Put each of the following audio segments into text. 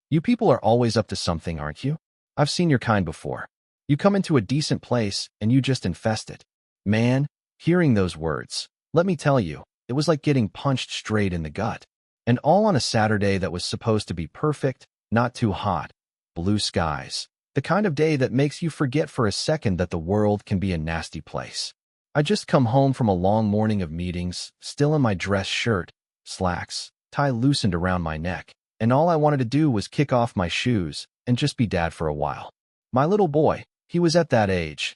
You people are always up to something, aren't you? I've seen your kind before. You come into a decent place and you just infest it. Man, hearing those words, let me tell you, it was like getting punched straight in the gut. And all on a Saturday that was supposed to be perfect, not too hot, blue skies, the kind of day that makes you forget for a second that the world can be a nasty place. I just come home from a long morning of meetings, still in my dress shirt, slacks, tie loosened around my neck, and all I wanted to do was kick off my shoes and just be dad for a while. My little boy, he was at that age,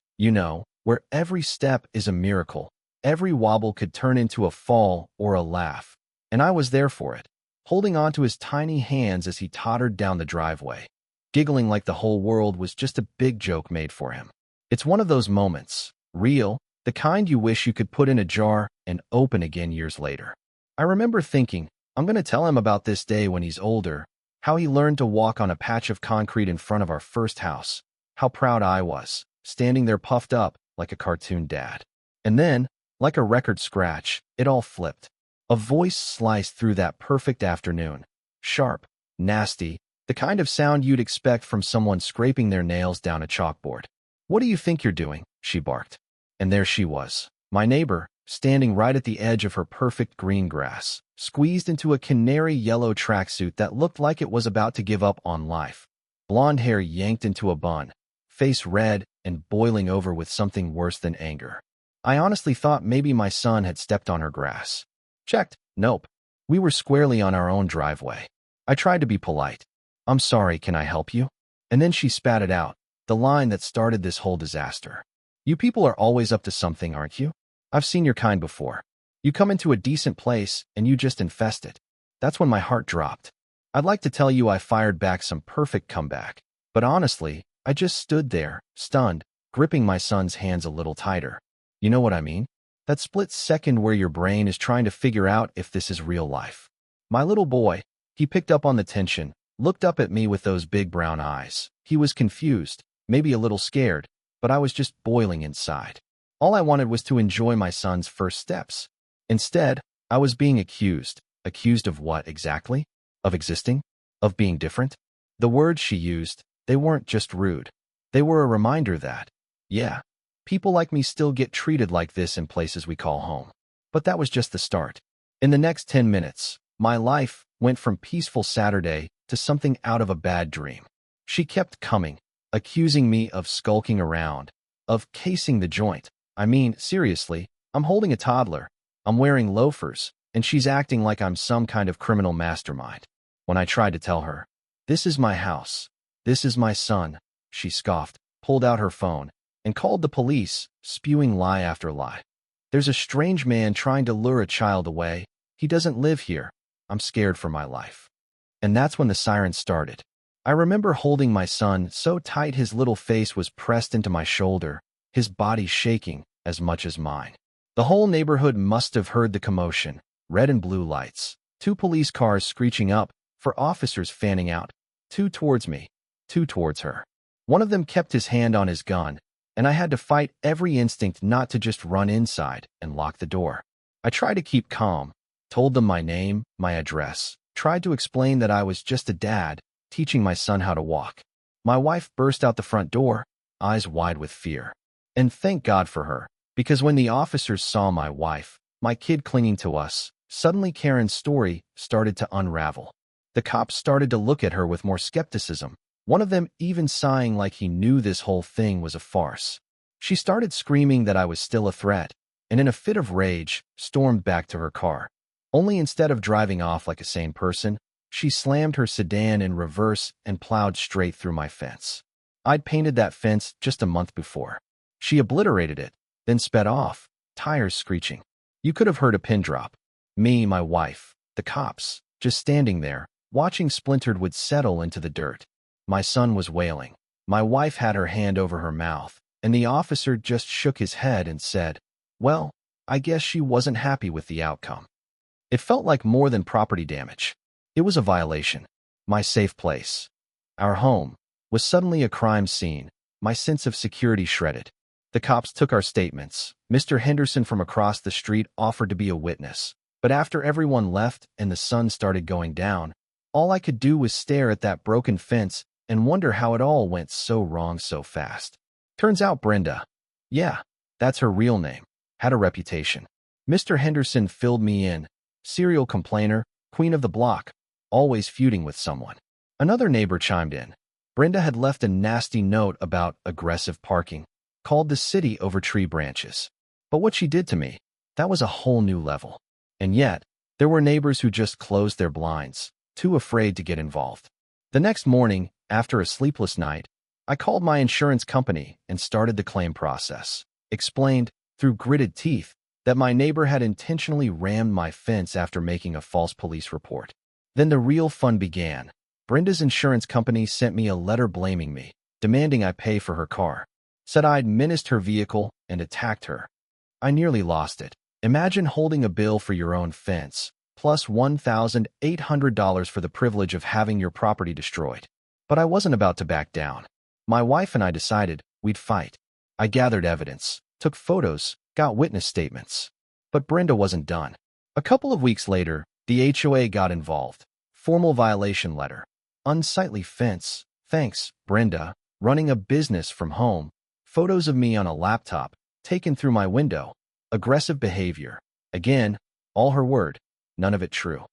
where every step is a miracle, every wobble could turn into a fall or a laugh, and I was there for it, holding on to his tiny hands as he tottered down the driveway, giggling like the whole world was just a big joke made for him. It's one of those moments, real, the kind you wish you could put in a jar and open again years later. I remember thinking, I'm going to tell him about this day when he's older, how he learned to walk on a patch of concrete in front of our first house, how proud I was, standing there puffed up like a cartoon dad. And then, like a record scratch, it all flipped. A voice sliced through that perfect afternoon, sharp, nasty, the kind of sound you'd expect from someone scraping their nails down a chalkboard. "What do you think you're doing?" she barked. And there she was, my neighbor, standing right at the edge of her perfect green grass, squeezed into a canary yellow tracksuit that looked like it was about to give up on life. Blonde hair yanked into a bun, face red and boiling over with something worse than anger. I honestly thought maybe my son had stepped on her grass. Checked. Nope. We were squarely on our own driveway. I tried to be polite. "I'm sorry, can I help you?" And then she spat it out, the line that started this whole disaster. "You people are always up to something, aren't you? I've seen your kind before. You come into a decent place and you just infest it." That's when my heart dropped. I'd like to tell you I fired back some perfect comeback, but honestly, I just stood there, stunned, gripping my son's hands a little tighter. You know what I mean? That split second where your brain is trying to figure out if this is real life. My little boy, he picked up on the tension, looked up at me with those big brown eyes. He was confused, maybe a little scared, but I was just boiling inside. All I wanted was to enjoy my son's first steps. Instead, I was being accused. Accused of what exactly? Of existing? Of being different? The words she used, they weren't just rude. They were a reminder that, yeah, people like me still get treated like this in places we call home. But that was just the start. In the next 10 minutes, my life went from peaceful Saturday to something out of a bad dream. She kept coming, accusing me of skulking around, of casing the joint. I mean, seriously, I'm holding a toddler, I'm wearing loafers, and she's acting like I'm some kind of criminal mastermind. When I tried to tell her, "This is my house, this is my son," she scoffed, pulled out her phone, and called the police, spewing lie after lie. "There's a strange man trying to lure a child away. He doesn't live here. I'm scared for my life." And that's when the sirens started. I remember holding my son so tight his little face was pressed into my shoulder, his body shaking as much as mine. The whole neighborhood must have heard the commotion, red and blue lights, 2 police cars screeching up, 4 officers fanning out, 2 towards me, 2 towards her. One of them kept his hand on his gun, and I had to fight every instinct not to just run inside and lock the door. I tried to keep calm, told them my name, my address, tried to explain that I was just a dad, teaching my son how to walk. My wife burst out the front door, eyes wide with fear. And thank God for her, because when the officers saw my wife, my kid clinging to us, suddenly Karen's story started to unravel. The cops started to look at her with more skepticism, one of them even sighing like he knew this whole thing was a farce. She started screaming that I was still a threat, and in a fit of rage, stormed back to her car. Only instead of driving off like a sane person, she slammed her sedan in reverse and plowed straight through my fence. I'd painted that fence just a month before. She obliterated it, then sped off, tires screeching. You could have heard a pin drop. Me, my wife, the cops, just standing there, watching splintered wood settle into the dirt. My son was wailing. My wife had her hand over her mouth, and the officer just shook his head and said, "Well, I guess she wasn't happy with the outcome." It felt like more than property damage. It was a violation. My safe place, our home, was suddenly a crime scene, my sense of security shredded. The cops took our statements. Mr. Henderson from across the street offered to be a witness. But after everyone left and the sun started going down, All I could do was stare at that broken fence and wonder how it all went so wrong so fast. Turns out Brenda, yeah, that's her real name, had a reputation. Mr. Henderson filled me in. Serial complainer, queen of the block, always feuding with someone. Another neighbor chimed in. Brenda had left a nasty note about aggressive parking, called the city over tree branches. But what she did to me, that was a whole new level. And yet, there were neighbors who just closed their blinds, too afraid to get involved. The next morning, after a sleepless night, I called my insurance company and started the claim process. Explained, through gritted teeth, that my neighbor had intentionally rammed my fence after making a false police report. Then the real fun began. Brenda's insurance company sent me a letter blaming me, demanding I pay for her car. Said I'd menaced her vehicle and attacked her. I nearly lost it. Imagine holding a bill for your own fence, plus $1,800 for the privilege of having your property destroyed. But I wasn't about to back down. My wife and I decided we'd fight. I gathered evidence, took photos, got witness statements. But Brenda wasn't done. A couple of weeks later, the HOA got involved. Formal violation letter. Unsightly fence. Thanks, Brenda. Running a business from home. Photos of me on a laptop, taken through my window. Aggressive behavior. Again, all her word, none of it true.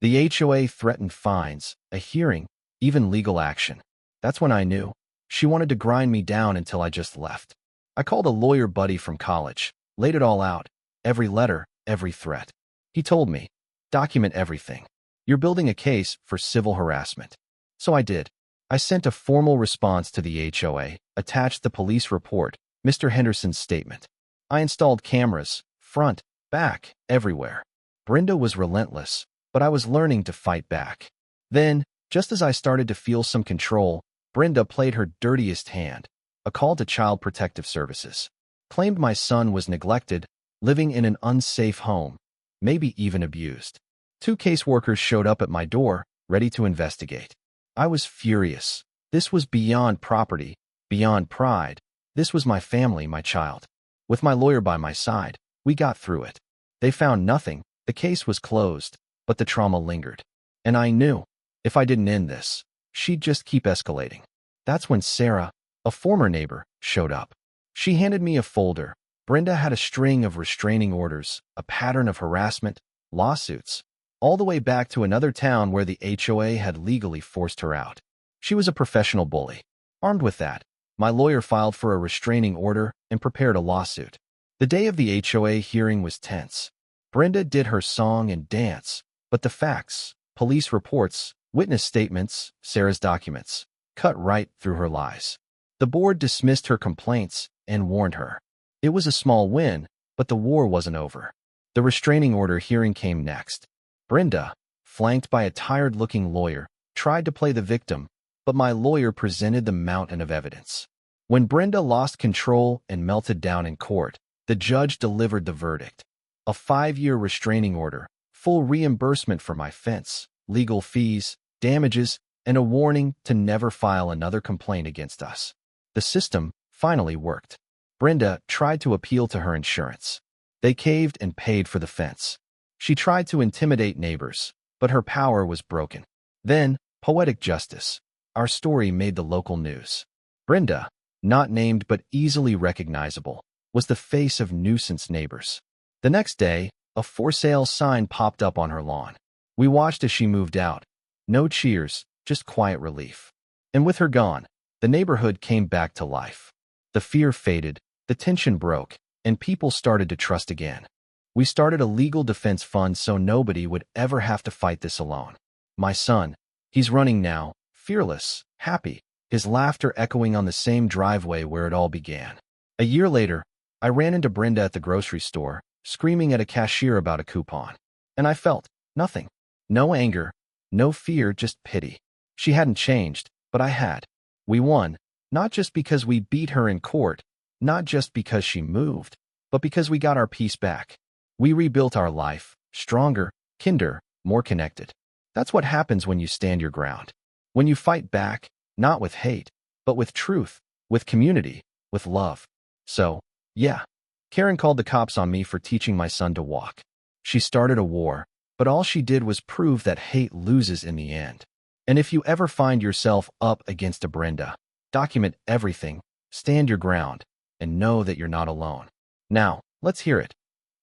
The HOA threatened fines, a hearing, even legal action. That's when I knew. She wanted to grind me down until I just left. I called a lawyer buddy from college, laid it all out, every letter, every threat. He told me, document everything. You're building a case for civil harassment. So I did. I sent a formal response to the HOA, attached the police report, Mr. Henderson's statement. I installed cameras, front, back, everywhere. Brenda was relentless, but I was learning to fight back. Then, just as I started to feel some control, Brenda played her dirtiest hand, a call to Child Protective Services. Claimed my son was neglected, living in an unsafe home, maybe even abused. 2 caseworkers showed up at my door, ready to investigate. I was furious. This was beyond property, beyond pride. This was my family, my child. With my lawyer by my side, we got through it. They found nothing, the case was closed, but the trauma lingered. And I knew, if I didn't end this, she'd just keep escalating. That's when Sarah, a former neighbor, showed up. She handed me a folder. Brenda had a string of restraining orders, a pattern of harassment, lawsuits, all the way back to another town where the HOA had legally forced her out. She was a professional bully. Armed with that, my lawyer filed for a restraining order and prepared a lawsuit. The day of the HOA hearing was tense. Brenda did her song and dance, but the facts, police reports, witness statements, Sarah's documents, cut right through her lies. The board dismissed her complaints and warned her. It was a small win, but the war wasn't over. The restraining order hearing came next. Brenda, flanked by a tired-looking lawyer, tried to play the victim, but my lawyer presented the mountain of evidence. When Brenda lost control and melted down in court, the judge delivered the verdict. A 5-year restraining order, full reimbursement for my fence, legal fees, damages, and a warning to never file another complaint against us. The system finally worked. Brenda tried to appeal to her insurance. They caved and paid for the fence. She tried to intimidate neighbors, but her power was broken. Then, poetic justice. Our story made the local news. Brenda, not named but easily recognizable, was the face of nuisance neighbors. The next day, a for sale sign popped up on her lawn. We watched as she moved out. No cheers, just quiet relief. And with her gone, the neighborhood came back to life. The fear faded, the tension broke, and people started to trust again. We started a legal defense fund so nobody would ever have to fight this alone. My son, he's running now, fearless, happy, his laughter echoing on the same driveway where it all began. A year later, I ran into Brenda at the grocery store, screaming at a cashier about a coupon. And I felt nothing. No anger, no fear, just pity. She hadn't changed, but I had. We won, not just because we beat her in court, not just because she moved, but because we got our peace back. We rebuilt our life, stronger, kinder, more connected. That's what happens when you stand your ground. When you fight back, not with hate, but with truth, with community, with love. So, yeah, Karen called the cops on me for teaching my son to walk. She started a war, But all she did was prove that hate loses in the end. And if you ever find yourself up against a Brenda, document everything, stand your ground, and know that you're not alone. Now, let's hear it.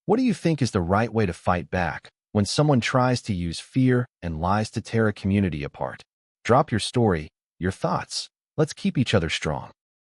What do you think is the right way to fight back when someone tries to use fear and lies to tear a community apart? Drop your story, your thoughts. Let's keep each other strong.